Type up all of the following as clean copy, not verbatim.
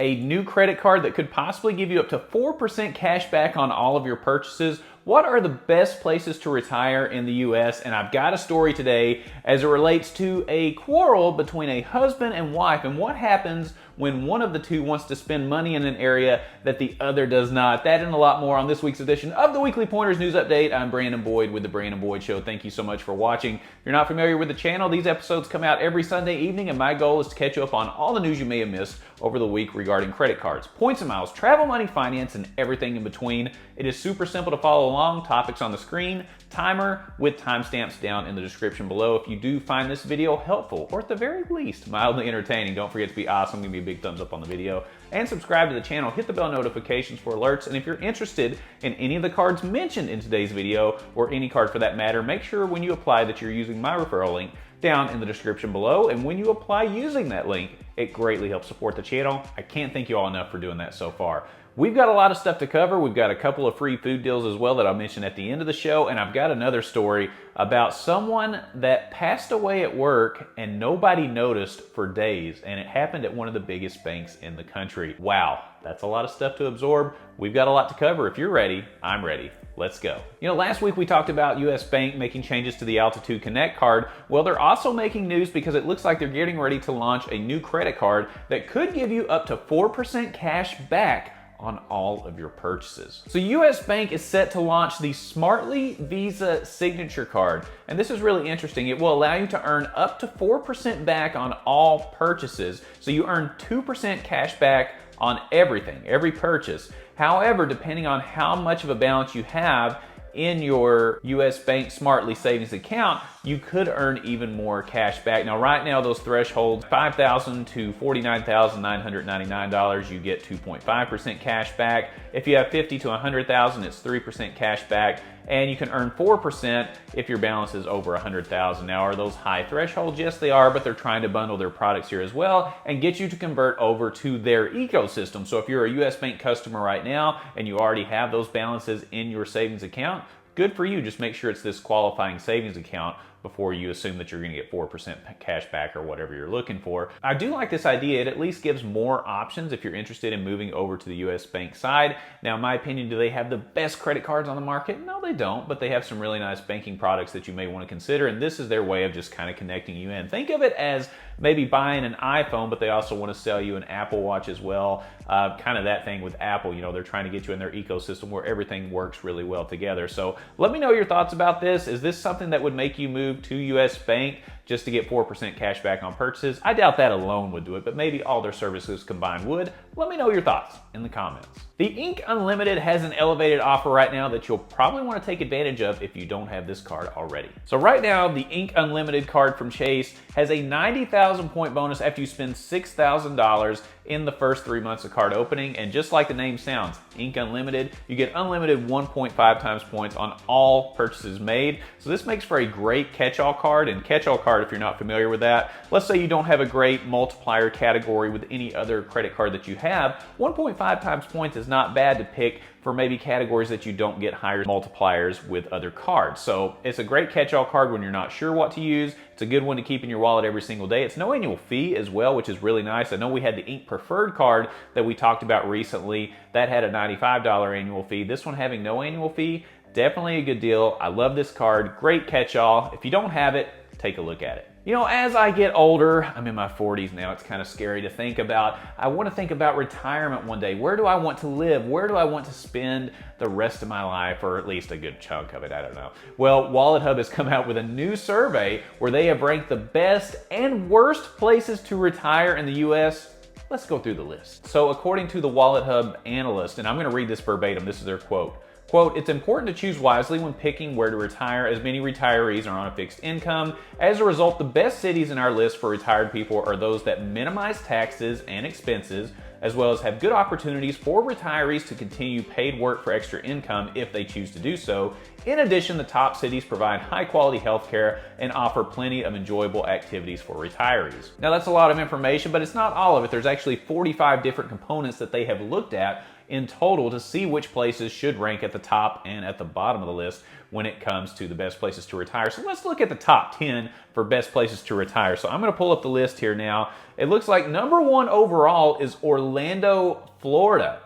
a new credit card that could possibly give you up to 4% cash back on all of your purchases. What are the best places to retire in the US? And I've got a story today as it relates to a quarrel between a husband and wife and what happens when one of the two wants to spend money in an area that the other does not. That and a lot more on this week's edition of the Weekly Pointers News Update. I'm Brandon Boyd with The Brandon Boyd Show. Thank you so much for watching. If you're not familiar with the channel, these episodes come out every Sunday evening, and my goal is to catch you up on all the news you may have missed over the week regarding credit cards, points and miles, travel, money, finance, and everything in between. It is super simple to follow along. Topics on the screen, timer with timestamps down in the description below. If you do find this video helpful, or at the very least mildly entertaining, don't forget to be awesome. Give me a big thumbs up on the video and subscribe to the channel. Hit the bell notifications for alerts. And if you're interested in any of the cards mentioned in today's video, or any card for that matter, make sure when you apply that you're using my referral link down in the description below. And when you apply using that link, it greatly helps support the channel. I can't thank you all enough for doing that so far. We've got a lot of stuff to cover. We've got a couple of free food deals as well that I'll mention at the end of the show. And I've got another story about someone that passed away at work and nobody noticed for days. And it happened at one of the biggest banks in the country. Wow, that's a lot of stuff to absorb. We've got a lot to cover. If you're ready, I'm ready. Let's go. You know, last week we talked about US Bank making changes to the Altitude Connect card. Well, they're also making news because it looks like they're getting ready to launch a new credit card that could give you up to 4% cash back on all of your purchases. So US Bank is set to launch the Smartly Visa Signature Card. And this is really interesting. It will allow you to earn up to 4% back on all purchases. So you earn 2% cash back on everything, every purchase. However, depending on how much of a balance you have in your US Bank Smartly savings account, you could earn even more cash back. Now, right now, those thresholds, $5,000 to $49,999, you get 2.5% cash back. If you have $50,000 to $100,000, it's 3% cash back. And you can earn 4% if your balance is over $100,000. Now, are those high thresholds? Yes, they are, but they're trying to bundle their products here as well and get you to convert over to their ecosystem. So if you're a US Bank customer right now and you already have those balances in your savings account, good for you. Just make sure it's this qualifying savings account before you assume that you're going to get 4% cash back or whatever you're looking for. I do like this idea. It at least gives more options if you're interested in moving over to the US Bank side. Now, in my opinion, do they have the best credit cards on the market? No, they don't, but they have some really nice banking products that you may want to consider, and this is their way of just kind of connecting you in. Think of it as maybe buying an iPhone, but they also want to sell you an Apple Watch as well. Kind of that thing with Apple, you know, they're trying to get you in their ecosystem where everything works really well together. So let me know your thoughts about this. Is this something that would make you move to US Bank just to get 4% cash back on purchases? I doubt that alone would do it, but maybe all their services combined would. Let me know your thoughts in the comments. The Ink Unlimited has an elevated offer right now that you'll probably want to take advantage of if you don't have this card already. So right now, the Ink Unlimited card from Chase has a 90,000 point bonus after you spend $6,000 in the first 3 months of card opening. And just like the name sounds, Ink Unlimited, you get unlimited 1.5 times points on all purchases made. So this makes for a great catch-all card. And catch-all card, if you're not familiar with that, let's say you don't have a great multiplier category with any other credit card that you have, 1.5 times points is not bad to pick for maybe categories that you don't get higher multipliers with other cards. So it's a great catch-all card when you're not sure what to use. It's a good one to keep in your wallet every single day. It's no annual fee as well, which is really nice. I know we had the Ink Preferred card that we talked about recently. That had a $95 annual fee. This one having no annual fee, definitely a good deal. I love this card. Great catch-all. If you don't have it, take a look at it. You know, as I get older, I'm in my 40s now, it's kind of scary to think about. I want to think about retirement one day. Where do I want to live? Where do I want to spend the rest of my life, or at least a good chunk of it? I don't know. Well, WalletHub has come out with a new survey where they have ranked the best and worst places to retire in the US. Let's go through the list. So according to the WalletHub analyst, and I'm going to read this verbatim, this is their quote. Quote, "It's important to choose wisely when picking where to retire, as many retirees are on a fixed income. As a result, the best cities in our list for retired people are those that minimize taxes and expenses, as well as have good opportunities for retirees to continue paid work for extra income if they choose to do so. In addition, the top cities provide high-quality healthcare and offer plenty of enjoyable activities for retirees." Now, that's a lot of information, but it's not all of it. There's actually 45 different components that they have looked at in total to see which places should rank at the top and at the bottom of the list when it comes to the best places to retire. So let's look at the top 10 for best places to retire. So I'm gonna pull up the list here now. It looks like number 1 overall is Orlando, Florida.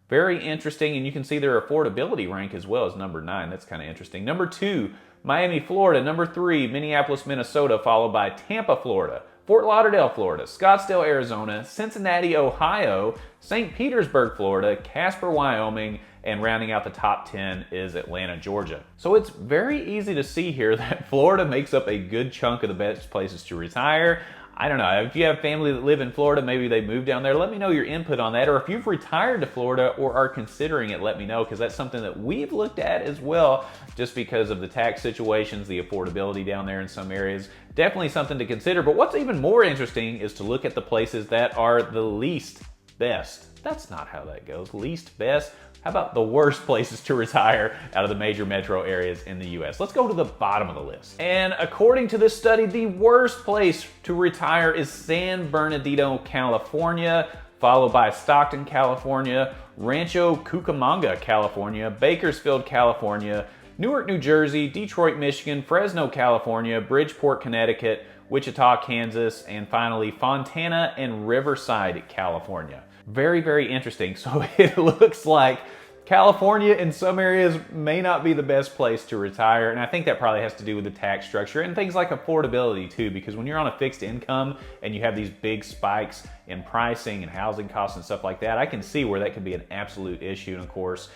Very interesting, and you can see their affordability rank as well as number 9. That's kind of interesting. Number 2, Miami, Florida. Number 3, Minneapolis, Minnesota, followed by Tampa, Florida, Fort Lauderdale, Florida, Scottsdale, Arizona, Cincinnati, Ohio, St. Petersburg, Florida, Casper, Wyoming, and rounding out the top 10 is Atlanta, Georgia. So it's very easy to see here that Florida makes up a good chunk of the best places to retire. I don't know, if you have family that live in Florida, maybe they moved down there, let me know your input on that. Or if you've retired to Florida or are considering it, let me know, because that's something that we've looked at as well, just because of the tax situations, the affordability down there in some areas. Definitely something to consider. But what's even more interesting is to look at the places that are the least best. That's not how that goes. Least best. How about the worst places to retire out of the major metro areas in the US? Let's go to the bottom of the list. And according to this study, the worst place to retire is San Bernardino, California, followed by Stockton, California, Rancho Cucamonga, California, Bakersfield, California, Newark, New Jersey, Detroit, Michigan, Fresno, California, Bridgeport, Connecticut, Wichita, Kansas, and finally Fontana and Riverside, California. Very, very interesting. So it looks like California in some areas may not be the best place to retire, and I think that probably has to do with the tax structure and things like affordability too, because when you're on a fixed income and you have these big spikes in pricing and housing costs and stuff like that, I can see where that could be an absolute issue. And of course,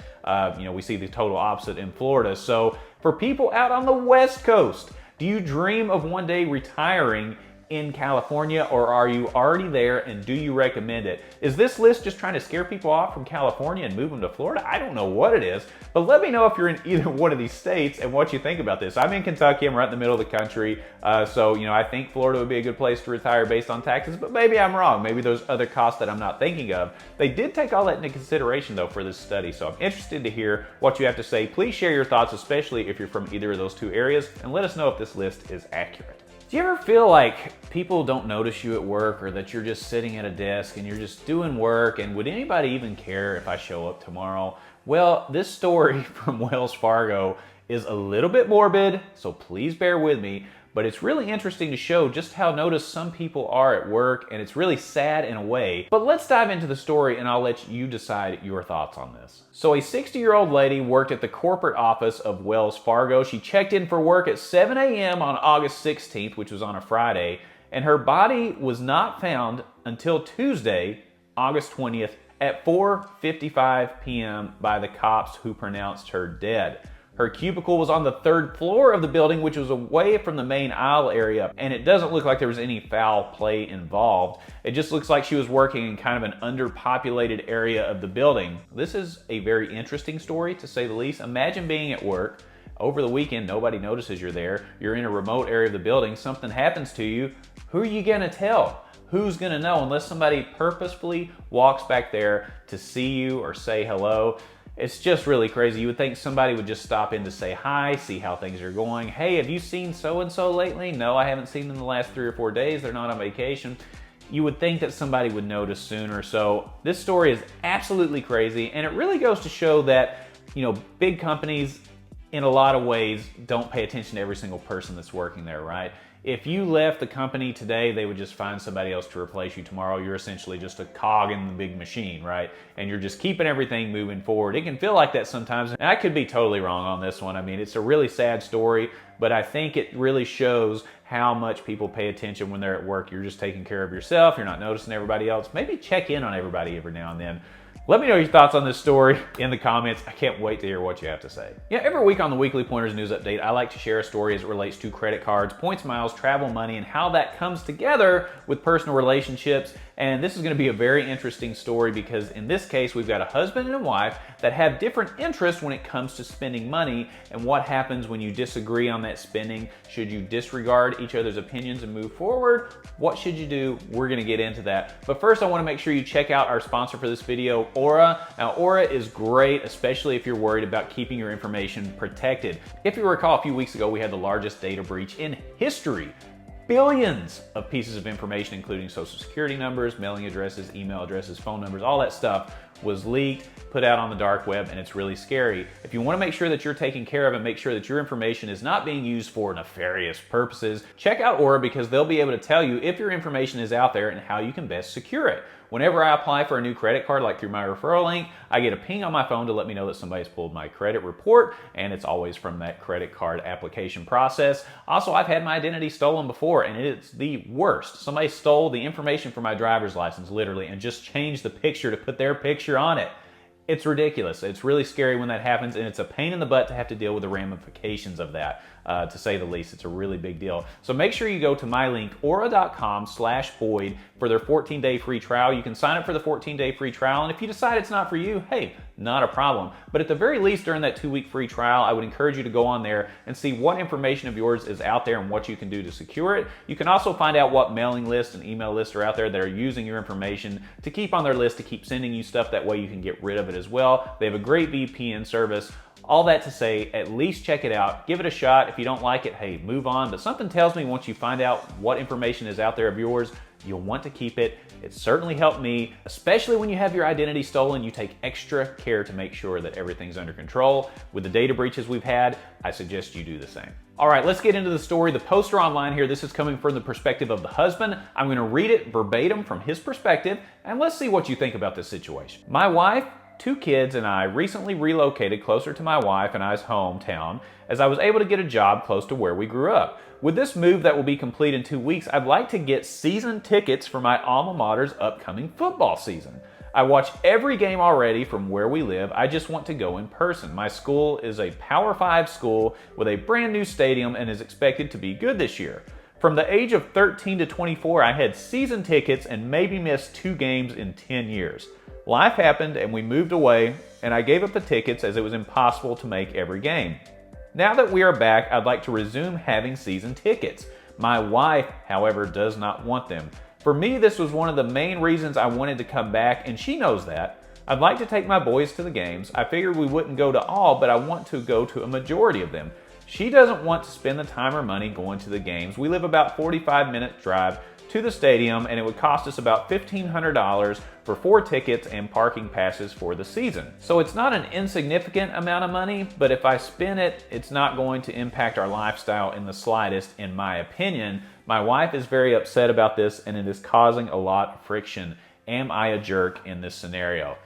we see the total opposite in Florida. So for people out on the West Coast, do you dream of one day retiring in California, or are you already there, and do you recommend it? Is this list just trying to scare people off from California and move them to Florida? I don't know what it is, but let me know if you're in either one of these states and what you think about this. I'm in Kentucky, I'm right in the middle of the country, so I think Florida would be a good place to retire based on taxes, but maybe I'm wrong. Maybe there's other costs that I'm not thinking of. They did take all that into consideration though for this study, so I'm interested to hear what you have to say. Please share your thoughts, especially if you're from either of those two areas, and let us know if this list is accurate. Do you ever feel like people don't notice you at work, or that you're just sitting at a desk and you're just doing work, and would anybody even care if I show up tomorrow? Well, this story from Wells Fargo is a little bit morbid, so please bear with me, but it's really interesting to show just how noticed some people are at work, and it's really sad in a way. But let's dive into the story and I'll let you decide your thoughts on this. So a 60-year-old lady worked at the corporate office of Wells Fargo. She checked in for work at 7 a.m. on August 16th, which was on a Friday, and her body was not found until Tuesday, August 20th at 4:55 p.m. by the cops, who pronounced her dead. Her cubicle was on the 3rd floor of the building, which was away from the main aisle area, and it doesn't look like there was any foul play involved. It just looks like she was working in kind of an underpopulated area of the building. This is a very interesting story, to say the least. Imagine being at work over the weekend, nobody notices you're there, you're in a remote area of the building, something happens to you. Who are you gonna tell? Who's gonna know, unless somebody purposefully walks back there to see you or say hello? It's just really crazy. You would think somebody would just stop in to say hi, see how things are going. Hey, have you seen so-and-so lately? No, I haven't seen them in the last 3 or 4 days. They're not on vacation. You would think that somebody would notice sooner. So this story is absolutely crazy, and it really goes to show that, big companies in a lot of ways don't pay attention to every single person that's working there, right? If you left the company today, they would just find somebody else to replace you tomorrow. You're essentially just a cog in the big machine, right? And you're just keeping everything moving forward. It can feel like that sometimes, and I could be totally wrong on this one. I mean, it's a really sad story, but I think it really shows how much people pay attention when they're at work. You're just taking care of yourself. You're not noticing everybody else. Maybe check in on everybody every now and then. Let me know your thoughts on this story in the comments. I can't wait to hear what you have to say. Every week on the Weekly Pointers News Update, I like to share a story as it relates to credit cards, points, miles, travel, money, and how that comes together with personal relationships. And this is going to be a very interesting story, because in this case, we've got a husband and a wife that have different interests when it comes to spending money, and what happens when you disagree on that spending. Should you disregard each other's opinions and move forward? What should you do? We're going to get into that. But first, I want to make sure you check out our sponsor for this video, Aura. Now, Aura is great, especially if you're worried about keeping your information protected. If you recall, a few weeks ago, we had the largest data breach in history. Billions of pieces of information, including social security numbers, mailing addresses, email addresses, phone numbers, all that stuff was leaked, put out on the dark web, and it's really scary. If you want to make sure that you're taken care of and make sure that your information is not being used for nefarious purposes, check out Aura because they'll be able to tell you if your information is out there and how you can best secure it. Whenever I apply for a new credit card, like through my referral link, I get a ping on my phone to let me know that somebody's pulled my credit report, and it's always from that credit card application process. Also, I've had my identity stolen before, and it's the worst. Somebody stole the information from my driver's license, literally, and just changed the picture to put their picture on it. It's ridiculous. It's really scary when that happens, and it's a pain in the butt to have to deal with the ramifications of that, to say the least. It's a really big deal. So make sure you go to my link, aura.com/Boyd, for their 14-day free trial. You can sign up for the 14-day free trial, and if you decide it's not for you, hey, not a problem. But at the very least, during that 2-week free trial, I would encourage you to go on there and see what information of yours is out there and what you can do to secure it. You can also find out what mailing lists and email lists are out there that are using your information to keep on their list, to keep sending you stuff. That way you can get rid of it as well. They have a great VPN service. All that to say, at least check it out. Give it a shot. If you don't like it, hey, move on. But something tells me once you find out what information is out there of yours, you'll want to keep it. It certainly helped me, especially when you have your identity stolen. You take extra care to make sure that everything's under control. With the data breaches we've had, I suggest you do the same. All right, let's get into the story. The poster online here, this is coming from the perspective of the husband. I'm going to read it verbatim from his perspective, and let's see what you think about this situation. My wife, 2 kids, and I recently relocated closer to my wife and I's hometown as I was able to get a job close to where we grew up. With this move that will be complete in 2 weeks, I'd like to get season tickets for my alma mater's upcoming football season. I watch every game already from where we live. I just want to go in person. My school is a Power 5 school with a brand new stadium and is expected to be good this year. From the age of 13 to 24, I had season tickets and maybe missed 2 games in 10 years. Life happened and we moved away, and I gave up the tickets as it was impossible to make every game. Now that we are back, I'd like to resume having season tickets. My wife, however, does not want them. For me, this was one of the main reasons I wanted to come back, and she knows that. I'd like to take my boys to the games. I figured we wouldn't go to all, but I want to go to a majority of them. She doesn't want to spend the time or money going to the games. We live about 45-minute drive to the stadium, and it would cost us about $1,500 for 4 tickets and parking passes for the season. So it's not an insignificant amount of money, but if I spend it, it's not going to impact our lifestyle in the slightest, in my opinion. My wife is very upset about this, and it is causing a lot of friction. Am I a jerk in this scenario?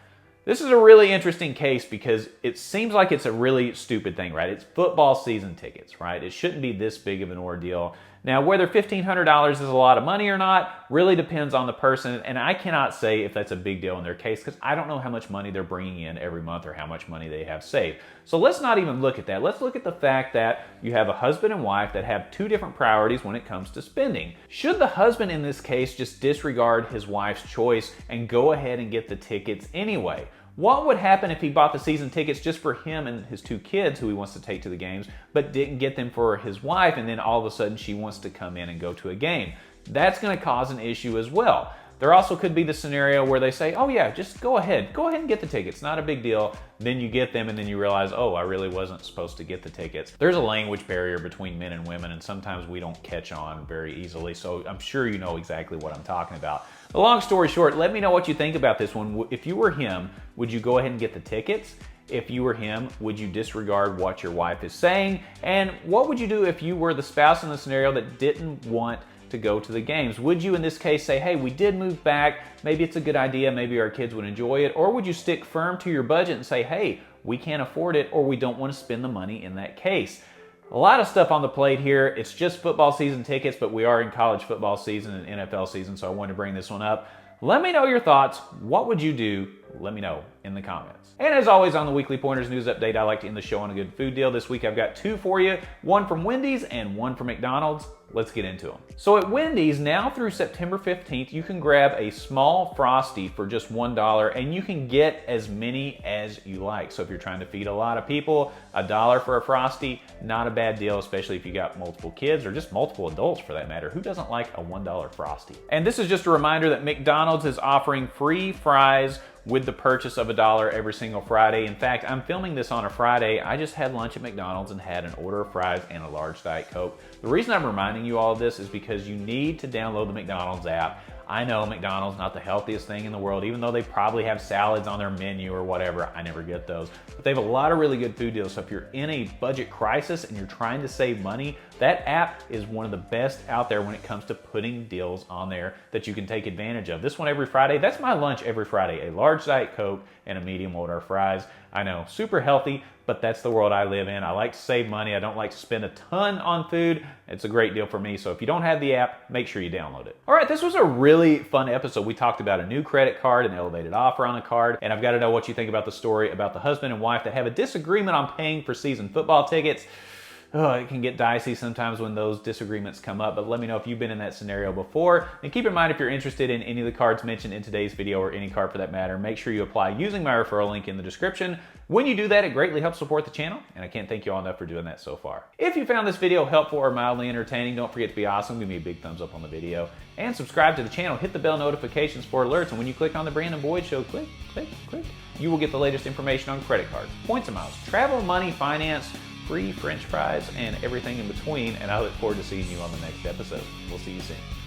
This is a really interesting case because it seems like it's a really stupid thing, right? It's football season tickets, right? It shouldn't be this big of an ordeal. Now, whether $1,500 is a lot of money or not really depends on the person, and I cannot say if that's a big deal in their case because I don't know how much money they're bringing in every month or how much money they have saved. So let's not even look at that. Let's look at the fact that you have a husband and wife that have 2 different priorities when it comes to spending. Should the husband in this case just disregard his wife's choice and go ahead and get the tickets anyway? What would happen if he bought the season tickets just for him and his 2 kids who he wants to take to the games, but didn't get them for his wife, and then all of a sudden she wants to come in and go to a game? That's going to cause an issue as well. There also could be the scenario where they say, oh yeah, just go ahead and get the tickets, not a big deal. Then you get them and then you realize, oh, I really wasn't supposed to get the tickets. There's a language barrier between men and women, and sometimes we don't catch on very easily, so I'm sure you know exactly what I'm talking about. The long story short, let me know what you think about this one. If you were him, would you go ahead and get the tickets? If you were him, would you disregard what your wife is saying? And what would you do if you were the spouse in the scenario that didn't want to go to the games? Would you in this case say, hey, we did move back, maybe it's a good idea, maybe our kids would enjoy it? Or would you stick firm to your budget and say, hey, we can't afford it, or we don't want to spend the money in that case? A lot of stuff on the plate here. It's just football season tickets, but we are in college football season and NFL season, so I wanted to bring this one up. Let me know your thoughts. What would you do? Let me know in the comments. And as always, on the Weekly Pointers News Update, I like to end the show on a good food deal. This week I've got 2 for you, one from Wendy's and one from McDonald's. Let's get into them. So at Wendy's, now through September 15th, you can grab a small Frosty for just $1, and you can get as many as you like. So if you're trying to feed a lot of people, $1 for a Frosty, not a bad deal, especially if you got multiple kids or just multiple adults for that matter. Who doesn't like a $1 Frosty? And this is just a reminder that McDonald's is offering free fries with the purchase of $1 every single Friday. In fact, I'm filming this on a Friday. I just had lunch at McDonald's and had an order of fries and a large Diet Coke. The reason I'm reminding you all of this is because you need to download the McDonald's app. I know McDonald's not the healthiest thing in the world, even though they probably have salads on their menu or whatever. I never get those. But they have a lot of really good food deals. So if you're in a budget crisis and you're trying to save money, that app is one of the best out there when it comes to putting deals on there that you can take advantage of. This one every Friday, that's my lunch every Friday, a large Diet Coke and a medium order of fries. I know, super healthy, but that's the world I live in. I like to save money. I don't like to spend a ton on food. It's a great deal for me. So if you don't have the app, make sure you download it. All right, this was a really fun episode. We talked about a new credit card, an elevated offer on a card, and I've got to know what you think about the story about the husband and wife that have a disagreement on paying for season football tickets. It can get dicey sometimes when those disagreements come up, but let me know if you've been in that scenario before. And keep in mind, if you're interested in any of the cards mentioned in today's video, or any card for that matter, make sure you apply using my referral link in the description. When you do that, it greatly helps support the channel, and I can't thank you all enough for doing that so far. If you found this video helpful or mildly entertaining, don't forget to be awesome. Give me a big thumbs up on the video, and subscribe to the channel. Hit the bell notifications for alerts, and when you click on the Brandon Boyd Show, click, you will get the latest information on credit cards, points and miles, travel, money, finance, free French fries, and everything in between, and I look forward to seeing you on the next episode. We'll see you soon.